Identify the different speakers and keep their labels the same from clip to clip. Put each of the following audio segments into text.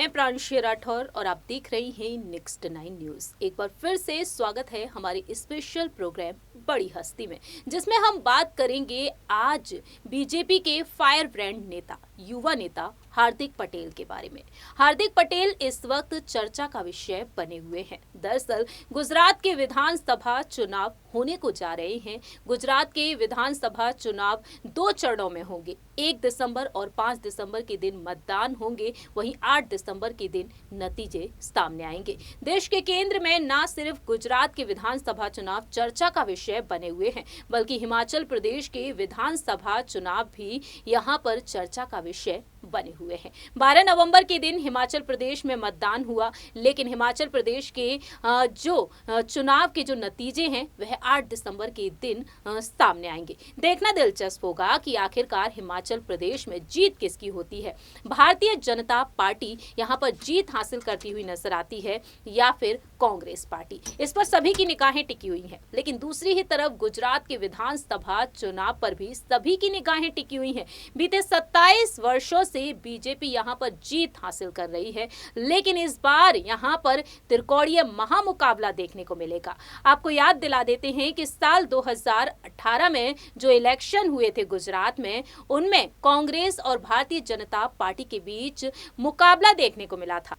Speaker 1: मैं प्रांशी राठौर और आप देख रही हैं नेक्स्ट 9 न्यूज। एक बार फिर से स्वागत है हमारे स्पेशल प्रोग्राम बड़ी हस्ती में, जिसमें हम बात करेंगे आज बीजेपी के फायर ब्रांड नेता, युवा नेता हार्दिक पटेल के बारे में। हार्दिक पटेल इस वक्त चर्चा का विषय बने हुए हैं। दरअसल गुजरात के विधानसभा चुनाव होने को जा रहे हैं। गुजरात के विधानसभा चुनाव 2 चरणों में होंगे। 1 दिसंबर और 5 दिसंबर के दिन मतदान होंगे, वहीं 8 दिसंबर के दिन नतीजे सामने आएंगे। देश के केंद्र में न सिर्फ गुजरात के विधानसभा चुनाव चर्चा का विषय बने हुए हैं, बल्कि हिमाचल प्रदेश के विधानसभा चुनाव भी यहां पर चर्चा का विषय बने हुए हैं। 12 नवंबर के दिन हिमाचल प्रदेश में मतदान हुआ, लेकिन हिमाचल प्रदेश के जो चुनाव के जो नतीजे हैं वह 8 दिसंबर के दिन सामने आएंगे। देखना दिलचस्प होगा कि आखिरकार हिमाचल प्रदेश में जीत किसकी होती है। भारतीय जनता पार्टी यहां पर जीत हासिल करती हुई नजर आती है या फिर कांग्रेस पार्टी। इस पर सभी की निगाहें टिकी हुई हैं। लेकिन दूसरी ही तरफ गुजरात के विधानसभा चुनाव पर भी सभी की निगाहें टिकी हुई हैं। बीते 27 वर्षों से बीजेपी यहां पर जीत हासिल कर रही है, लेकिन इस बार यहां पर त्रिकोणीय महामुकाबला देखने को मिलेगा। आपको याद दिला देते हैं कि साल 2018 में जो इलेक्शन हुए थे गुजरात में, उनमें कांग्रेस और भारतीय जनता पार्टी के बीच मुकाबला देखने को मिला था।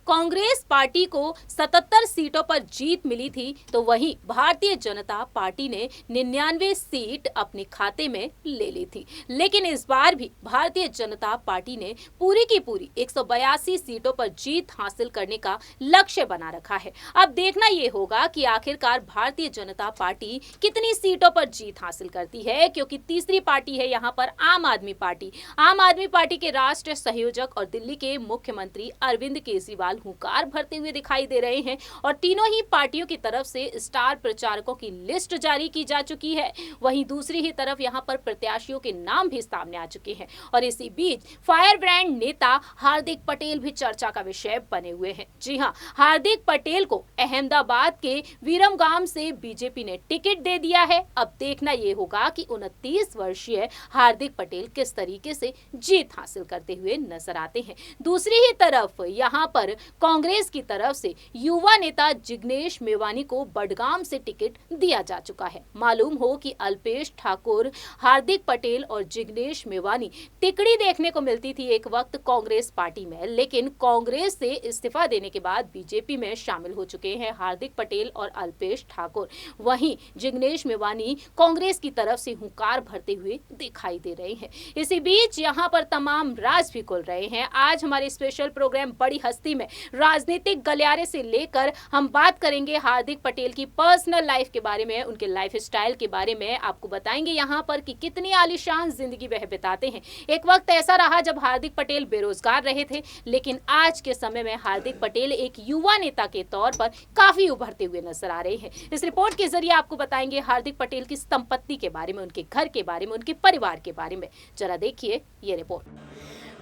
Speaker 1: कांग्रेस पार्टी को 77 सीटों पर जीत मिली थी, तो वहीं भारतीय जनता पार्टी ने 99 सीट अपने खाते में ले ली थी। लेकिन इस बार भी भारतीय जनता पार्टी ने पूरी की पूरी 182 सीटों पर जीत हासिल करने का लक्ष्य बना रखा है। अब देखना यह होगा कि आखिरकार भारतीय जनता पार्टी कितनी सीटों पर जीत हासिल करती है, क्योंकि तीसरी पार्टी है यहाँ पर आम आदमी पार्टी। आम आदमी पार्टी के राष्ट्रीय संयोजक और दिल्ली के मुख्यमंत्री अरविंद केजरीवाल हुंकार भरते हुए दिखाई दे रहे हैं और तीनों ही पार्टियों की तरफ से स्टार प्रचारकों की लिस्ट जारी की जा चुकी है। वहीं दूसरी ही तरफ यहां पर प्रत्याशियों के नाम भी सामने आ चुके हैं और इसी बीच फायर ब्रांड नेता हार्दिक पटेल भी चर्चा का विषय बने हुए हैं। जी हां, हार्दिक पटेल को अहमदाबाद के विरमगाम से बीजेपी ने टिकट दे दिया है। अब देखना यह होगा कि 29 वर्षीय हार्दिक पटेल किस तरीके से जीत हासिल करते हुए नजर आते हैं। दूसरी ही तरफ यहां पर कांग्रेस की तरफ से युवा नेता जिग्नेश मेवानी को बडगाम से टिकट दिया जा चुका है। मालूम हो कि अल्पेश ठाकुर, हार्दिक पटेल और जिग्नेश मेवानी तिकड़ी देखने को मिलती थी एक वक्त कांग्रेस पार्टी में, लेकिन कांग्रेस से इस्तीफा देने के बाद बीजेपी में शामिल हो चुके हैं हार्दिक पटेल और अल्पेश ठाकुर। वहीं जिग्नेश मेवानी कांग्रेस की तरफ से हुंकार भरते हुए दिखाई दे रहे हैं। इसी बीच यहां पर तमाम राज भी खुल रहे हैं। आज हमारे स्पेशल प्रोग्राम बड़ी हस्ती में राजनीतिक गलियारे से लेकर हम बात करेंगे हार्दिक पटेल की पर्सनल लाइफ के बारे में, उनके लाइफ स्टाइल के बारे में। आपको बताएंगे यहाँ पर कि कितनी आलीशान जिंदगी वह बिताते हैं। एक वक्त ऐसा रहा जब हार्दिक पटेल बेरोजगार रहे थे, लेकिन आज के समय में हार्दिक पटेल एक युवा नेता के तौर पर काफी उभरते हुए नजर आ रहे हैं। इस रिपोर्ट के जरिए आपको बताएंगे हार्दिक पटेल की संपत्ति के बारे में, उनके घर के बारे में, उनके परिवार के बारे में। जरा देखिए ये रिपोर्ट।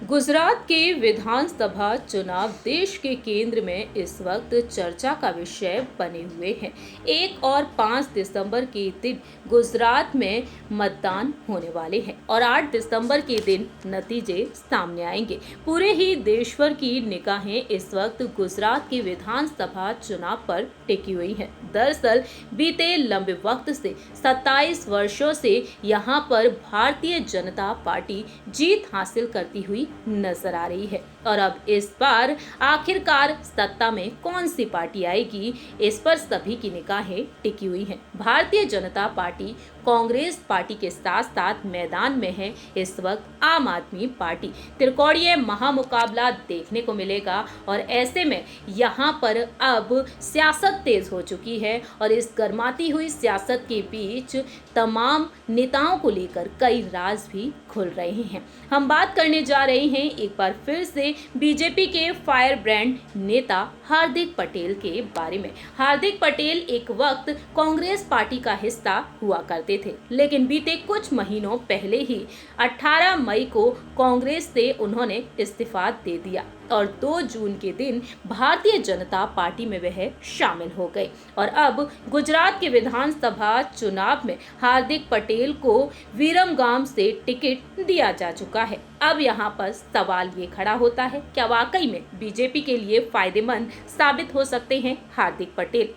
Speaker 1: गुजरात के विधानसभा चुनाव देश के केंद्र में इस वक्त चर्चा का विषय बने हुए हैं। 1 और 5 दिसंबर के दिन गुजरात में मतदान होने वाले हैं और 8 दिसंबर के दिन नतीजे सामने आएंगे। पूरे ही देश भर की निगाहें इस वक्त गुजरात के विधानसभा चुनाव पर टिकी हुई हैं। दरअसल बीते लंबे वक्त से 27 वर्षों से यहाँ पर भारतीय जनता पार्टी जीत हासिल करती हुई नजर आ रही है और अब इस बार आखिरकार सत्ता में कौन सी पार्टी आएगी, इस पर सभी की निगाहें टिकी हुई हैं। भारतीय जनता पार्टी कांग्रेस पार्टी के साथ साथ मैदान में है इस वक्त आम आदमी पार्टी। त्रिकोणीय महामुकाबला देखने को मिलेगा और ऐसे में यहाँ पर अब सियासत तेज हो चुकी है और इस गर्माती हुई सियासत के बीच तमाम नेताओं को लेकर कई राज भी खुल रहे हैं। हम बात करने जा रहे हैं एक बार फिर से बीजेपी के फायर ब्रांड नेता हार्दिक पटेल के बारे में। हार्दिक पटेल एक वक्त कांग्रेस पार्टी का हिस्सा हुआ करते थे, लेकिन बीते कुछ महीनों पहले ही 18 मई को कांग्रेस से उन्होंने इस्तीफा दे दिया और 2 जून के दिन भारतीय जनता पार्टी में वह शामिल हो गए और अब गुजरात के विधानसभा चुनाव में हार्दिक पटेल को विरमगाम से टिकट दिया जा चुका है। अब यहाँ पर सवाल ये खड़ा होता है, क्या वाकई में बीजेपी के लिए फायदेमंद साबित हो सकते हैं हार्दिक पटेल?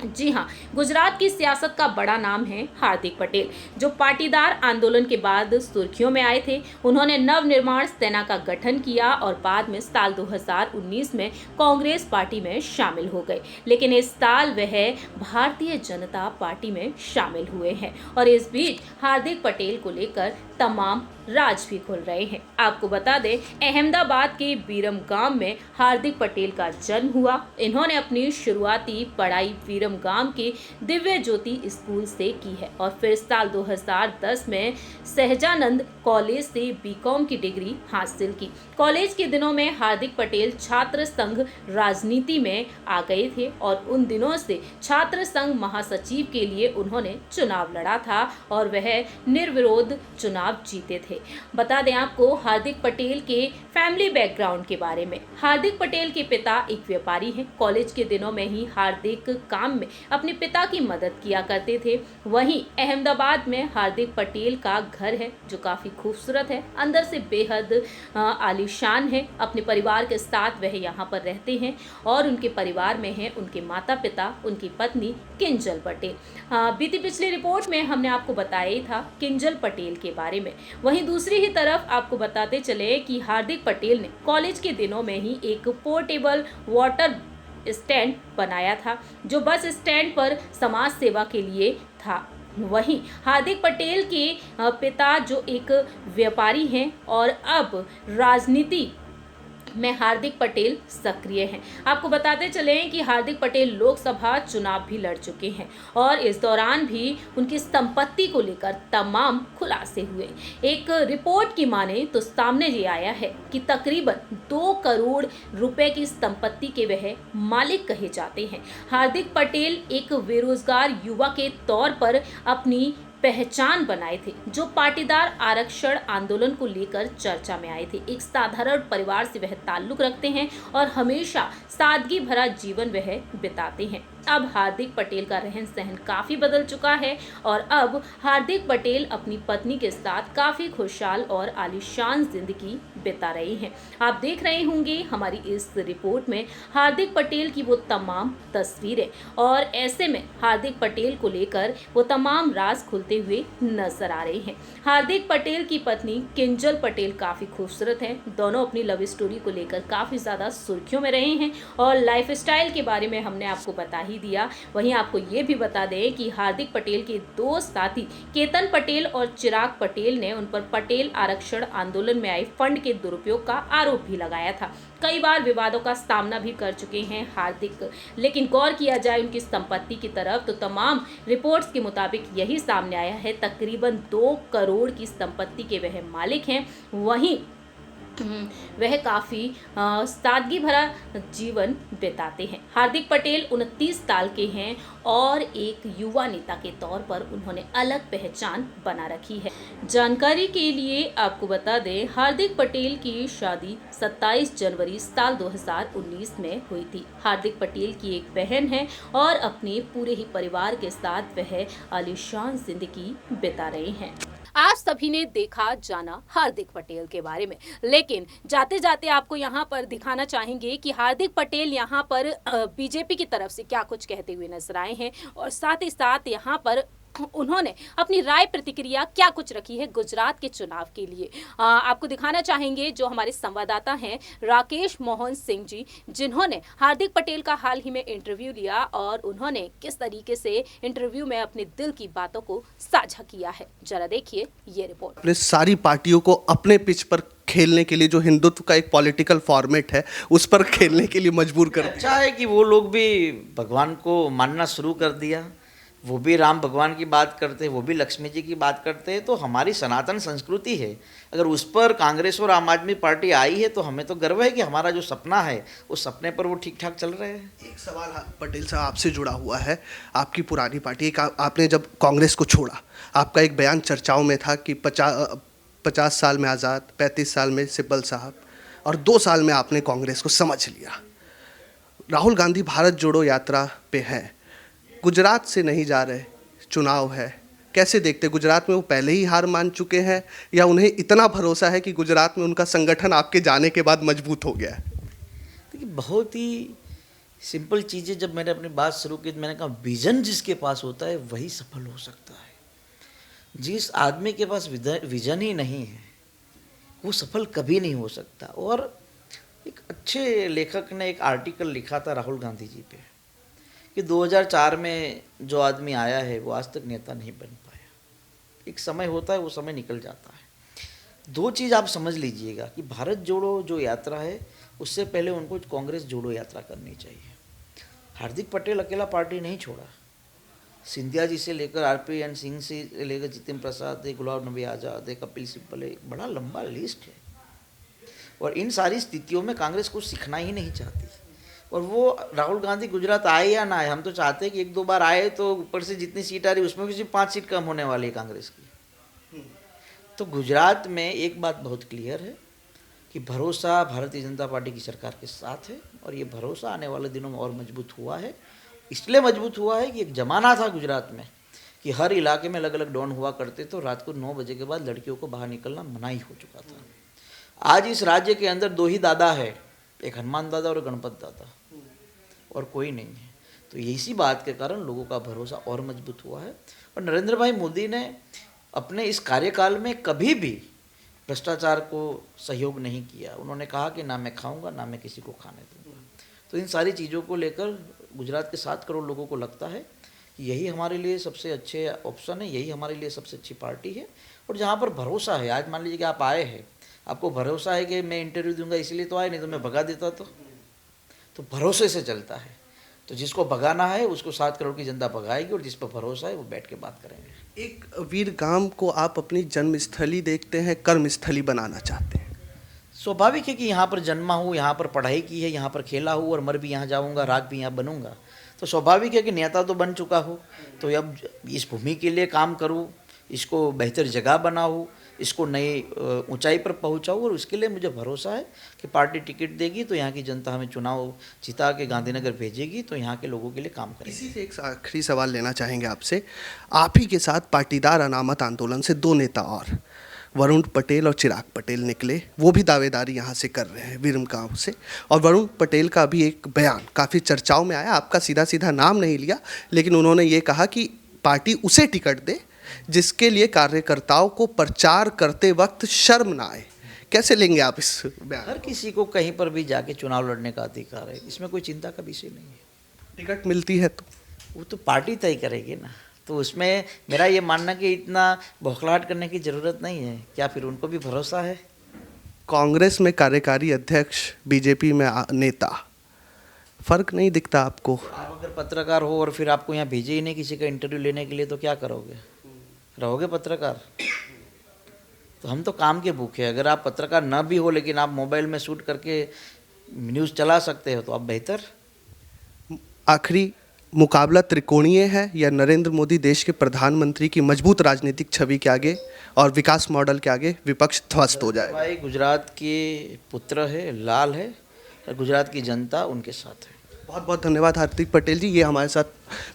Speaker 1: जी हाँ, गुजरात की सियासत का बड़ा नाम है हार्दिक पटेल, जो पाटीदार आंदोलन के बाद सुर्खियों में आए थे। उन्होंने नवनिर्माण सेना का गठन किया और बाद में साल 2019 में कांग्रेस पार्टी में शामिल हो गए, लेकिन इस साल वह भारतीय जनता पार्टी में शामिल हुए हैं और इस बीच हार्दिक पटेल को लेकर तमाम राज भी खुल रहे हैं। आपको बता दें, अहमदाबाद के विरमगाम में हार्दिक पटेल का जन्म हुआ। इन्होंने अपनी शुरुआती पढ़ाई विरमगाम के दिव्य ज्योति स्कूल से की है और फिर साल 2010 में सहजानंद कॉलेज से बीकॉम की डिग्री हासिल की। कॉलेज के दिनों में हार्दिक पटेल छात्र संघ राजनीति में आ गए थे और उन दिनों से छात्र संघ महासचिव के लिए उन्होंने चुनाव लड़ा था और वह निर्विरोध चुनाव जीते थे। बता दें आपको हार्दिक पटेल के फैमिली बैकग्राउंड के बारे में। हार्दिक पटेल के पिता एक व्यापारी हैं। कॉलेज के दिनों में ही हार्दिक काम में अपने पिता की मदद किया करते थे। वहीं अहमदाबाद में हार्दिक पटेल का घर है जो काफी खूबसूरत है, अंदर से बेहद आलीशान है। अपने परिवार के साथ वह यहाँ पर रहते हैं और उनके परिवार में है उनके माता पिता, उनकी पत्नी किंजल पटेल। बीती पिछली रिपोर्ट में हमने आपको बताया ही था किंजल पटेल के बारे में। वहीं दूसरी ही तरफ आपको बताते चले कि हार्दिक पटेल ने कॉलेज के दिनों में ही एक पोर्टेबल वाटर स्टैंड बनाया था जो बस स्टैंड पर समाज सेवा के लिए था। वहीं हार्दिक पटेल के पिता जो एक व्यापारी हैं और अब राजनीति में हार्दिक पटेल सक्रिय हैं। आपको बताते चले कि हार्दिक पटेल लोकसभा चुनाव भी लड़ चुके हैं और इस दौरान भी उनकी संपत्ति को लेकर तमाम खुलासे हुए। एक रिपोर्ट की माने तो सामने ये आया है कि तकरीबन 2 करोड़ रुपए की संपत्ति के वह मालिक कहे जाते हैं। हार्दिक पटेल एक बेरोजगार युवा के तौर पर अपनी पहचान बनाए थे, जो पाटीदार आरक्षण आंदोलन को लेकर चर्चा में आए थे। एक साधारण परिवार से वह ताल्लुक रखते हैं और हमेशा सादगी भरा जीवन वह बिताते हैं। अब हार्दिक पटेल का रहन सहन काफी बदल चुका है और अब हार्दिक पटेल अपनी पत्नी के साथ काफी खुशहाल और आलीशान जिंदगी बिता रहे हैं। आप देख रहे होंगे हमारी इस रिपोर्ट में हार्दिक पटेल की वो तमाम तस्वीरें और ऐसे में हार्दिक पटेल को लेकर वो तमाम राज खुलते हुए नजर आ रहे हैं। हार्दिक पटेल की पत्नी किंजल पटेल काफी खूबसूरत हैं। दोनों अपनी लव स्टोरी को लेकर काफी ज्यादा सुर्खियों में रहे हैं और लाइफस्टाइल के बारे में हमने आपको बता ही दिया। वहीं आपको ये भी बता दें कि हार्दिक पटेल के 2 साथी केतन पटेल और चिराग पटेल ने उन पर पटेल आरक्षण आंदोलन में आए फंड के दुरुपयोग का आरोप भी लगाया था। कई बार विवादों का सामना भी कर चुके हैं हार्दिक, लेकिन गौर किया जाए उनकी संपत्ति की तरफ तो तमाम रिपोर्ट्स के मुताबिक यही सामने आया है। तकरीबन 2 करोड़ की संपत्ति के वह मालिक हैं। वहीं वह काफ़ी सादगी भरा जीवन बिताते हैं। हार्दिक पटेल 29 साल के हैं और एक युवा नेता के तौर पर उन्होंने अलग पहचान बना रखी है। जानकारी के लिए आपको बता दें, हार्दिक पटेल की शादी 27 जनवरी साल 2019 में हुई थी। हार्दिक पटेल की एक बहन है और अपने पूरे ही परिवार के साथ वह आलीशान जिंदगी बिता रहे हैं। आप सभी ने देखा जाना हार्दिक पटेल के बारे में, लेकिन जाते जाते आपको यहाँ पर दिखाना चाहेंगे कि हार्दिक पटेल यहाँ पर बीजेपी की तरफ से क्या कुछ कहते हुए नजर आए हैं और साथ ही साथ यहाँ पर उन्होंने अपनी राय प्रतिक्रिया क्या कुछ रखी है गुजरात के चुनाव के लिए। आपको दिखाना चाहेंगे जो हमारे संवाददाता हैं राकेश मोहन सिंह जी, जिन्होंने हार्दिक पटेल का हाल ही में इंटरव्यू लिया और उन्होंने किस तरीके से इंटरव्यू में अपने दिल की बातों को साझा किया है। जरा देखिए ये रिपोर्ट।
Speaker 2: अपने सारी पार्टियों को अपने पिच पर खेलने के लिए, जो हिंदुत्व का एक पॉलिटिकल फॉर्मेट है, उस पर खेलने के लिए मजबूर कर दिया।
Speaker 3: अच्छा है कि वो लोग भी भगवान को मानना शुरू कर दिया। वो भी राम भगवान की बात करते हैं, वो भी लक्ष्मी जी की बात करते हैं। तो हमारी सनातन संस्कृति है, अगर उस पर कांग्रेस और आम आदमी पार्टी आई है तो हमें तो गर्व है कि हमारा जो सपना है उस सपने पर वो ठीक ठाक चल रहे हैं।
Speaker 2: एक सवाल पटेल साहब आपसे जुड़ा हुआ है। आपकी पुरानी पार्टी आपने जब कांग्रेस को छोड़ा, आपका एक बयान चर्चाओं में था कि 50 साल में आज़ाद, 35 साल में सिब्बल साहब और 2 साल में आपने कांग्रेस को समझ लिया। राहुल गांधी भारत जोड़ो यात्रा पे हैं, गुजरात से नहीं जा रहे, चुनाव है, कैसे देखते? गुजरात में वो पहले ही हार मान चुके हैं या उन्हें इतना भरोसा है कि गुजरात में उनका संगठन आपके जाने के बाद मजबूत हो गया है?
Speaker 3: देखिए, बहुत ही सिंपल चीज़ें जब मैंने अपनी बात शुरू की तो मैंने कहा विजन जिसके पास होता है वही सफल हो सकता है। जिस आदमी के पास विजन ही नहीं है वो सफल कभी नहीं हो सकता। और एक अच्छे लेखक ने एक आर्टिकल लिखा था राहुल गांधी जी पे कि 2004 में जो आदमी आया है वो आज तक नेता नहीं बन पाया। एक समय होता है, वो समय निकल जाता है। 2 चीज़ आप समझ लीजिएगा कि भारत जोड़ो जो यात्रा है उससे पहले उनको कांग्रेस जोड़ो यात्रा करनी चाहिए। हार्दिक पटेल अकेला पार्टी नहीं छोड़ा, सिंधिया जी से लेकर RPN सिंह से लेकर जितेंद्र प्रसाद है, गुलाम नबी आज़ाद है, कपिल सिब्बल है, एक बड़ा लंबा लिस्ट है। और इन सारी स्थितियों में कांग्रेस कुछ सीखना ही नहीं चाहती। और वो राहुल गांधी गुजरात आए या ना आए, हम तो चाहते हैं कि 1-2 बार आए तो ऊपर से जितनी सीट आ रही उसमें भी सिर्फ 5 सीट कम होने वाली है कांग्रेस की। तो गुजरात में एक बात बहुत क्लियर है कि भरोसा भारतीय जनता पार्टी की सरकार के साथ है और ये भरोसा आने वाले दिनों में और मजबूत हुआ है। इसलिए मजबूत हुआ है कि एक ज़माना था गुजरात में कि हर इलाके में अलग अलग डॉन हुआ करते थे, तो रात को 9 बजे के बाद लड़कियों को बाहर निकलना मनाही हो चुका था। आज इस राज्य के अंदर 2 ही दादा है, एक हनुमान दादा और गणपत दादा, और कोई नहीं है। तो इसी बात के कारण लोगों का भरोसा और मजबूत हुआ है। और नरेंद्र भाई मोदी ने अपने इस कार्यकाल में कभी भी भ्रष्टाचार को सहयोग नहीं किया। उन्होंने कहा कि ना मैं खाऊंगा ना मैं किसी को खाने दूंगा। तो इन सारी चीज़ों को लेकर गुजरात के 7 करोड़ लोगों को लगता है कि यही हमारे लिए सबसे अच्छे ऑप्शन है, यही हमारे लिए सबसे अच्छी पार्टी है। और जहाँ पर भरोसा है, आज मान लीजिए कि आप आए हैं, आपको भरोसा है कि मैं इंटरव्यू दूंगा इसलिए तो आए, नहीं तो मैं भगा देता। तो भरोसे से चलता है। तो जिसको भगाना है उसको 7 करोड़ की जनता भगाएगी और जिस पर भरोसा है वो बैठ के बात करेंगे।
Speaker 2: एक वीर गाम को आप अपनी जन्मस्थली देखते हैं, कर्मस्थली बनाना चाहते हैं।
Speaker 3: स्वाभाविक है कि यहाँ पर जन्मा हूँ, यहाँ पर पढ़ाई की है, यहाँ पर खेला हूँ और मर भी यहाँ जाऊँगा, राग भी यहाँ बनूँगा। तो स्वाभाविक है कि नेता तो बन चुका हूँ, तो अब इस भूमि के लिए काम करूँ, इसको बेहतर जगह बनाऊँ, इसको नई ऊंचाई पर पहुँचाऊँ। और उसके लिए मुझे भरोसा है कि पार्टी टिकट देगी तो यहाँ की जनता हमें चुनाव जिता के गांधीनगर भेजेगी, तो यहाँ के लोगों के लिए काम करेगी।
Speaker 2: इसी से एक आखिरी सवाल लेना चाहेंगे आपसे। आप ही के साथ पाटीदार अनामत आंदोलन से 2 नेता और वरुण पटेल और चिराग पटेल निकले, वो भी दावेदारी यहाँ से कर रहे हैं वीरम गांव से। और वरुण पटेल का भी एक बयान काफ़ी चर्चाओं में आया, आपका सीधा सीधा नाम नहीं लिया, लेकिन उन्होंने ये कहा कि पार्टी उसे टिकट दे जिसके लिए कार्यकर्ताओं को प्रचार करते वक्त शर्म ना आए। कैसे लेंगे आप इस बयान?
Speaker 3: हर किसी को कहीं पर भी जाके चुनाव लड़ने का अधिकार है, इसमें कोई चिंता का विषय नहीं है।
Speaker 2: टिकट मिलती है तो
Speaker 3: वो तो पार्टी तय करेगी ना, तो उसमें मेरा ये मानना कि इतना बौखलाहट करने की ज़रूरत नहीं है। क्या फिर उनको भी भरोसा है?
Speaker 2: कांग्रेस में कार्यकारी अध्यक्ष, बीजेपी में नेता, फर्क नहीं दिखता आपको?
Speaker 3: आप अगर पत्रकार हो और फिर आपको यहाँ भेजे ही नहीं किसी का इंटरव्यू लेने के लिए, तो क्या करोगे? रहोगे पत्रकार? तो हम तो काम के भूखे हैं। अगर आप पत्रकार न भी हो लेकिन आप मोबाइल में शूट करके न्यूज़ चला सकते हो तो आप बेहतर।
Speaker 2: आखिरी मुकाबला त्रिकोणीय है या नरेंद्र मोदी देश के प्रधानमंत्री की मजबूत राजनीतिक छवि के आगे और विकास मॉडल के आगे विपक्ष ध्वस्त हो जाए?
Speaker 3: भाई गुजरात के पुत्र है, लाल है, और गुजरात की जनता उनके साथ है।
Speaker 2: बहुत बहुत धन्यवाद हार्दिक पटेल जी। ये हमारे साथ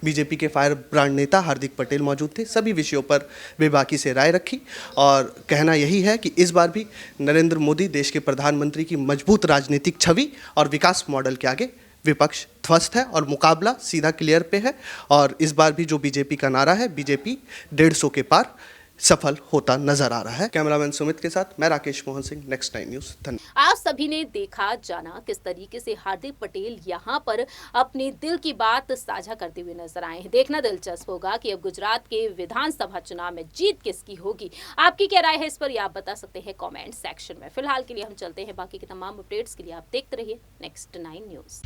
Speaker 2: बीजेपी के फायर ब्रांड नेता हार्दिक पटेल मौजूद थे। सभी विषयों पर बेबाकी से राय रखी और कहना यही है कि इस बार भी नरेंद्र मोदी देश के प्रधानमंत्री की मजबूत राजनीतिक छवि और विकास मॉडल के आगे विपक्ष ध्वस्त है और मुकाबला सीधा क्लियर पे है। और इस बार भी जो बीजेपी का नारा है, बीजेपी 150 के पार, सफल होता नजर आ रहा है। कैमरामैन सुमित के साथ मैं राकेश मोहन सिंह, नेक्स्ट 9 न्यूज़। धन्यवाद।
Speaker 1: आप सभी ने देखा जाना किस तरीके से हार्दिक पटेल यहाँ पर अपने दिल की बात साझा करते हुए नजर आए हैं। देखना दिलचस्प होगा कि अब गुजरात के विधानसभा चुनाव में जीत किसकी होगी। आपकी क्या राय है इस पर, आप बता सकते हैं कमेंट सेक्शन में। फिलहाल के लिए हम चलते हैं, बाकी के तमाम अपडेट्स के लिए आप देखते रहिए नेक्स्ट 9 न्यूज़।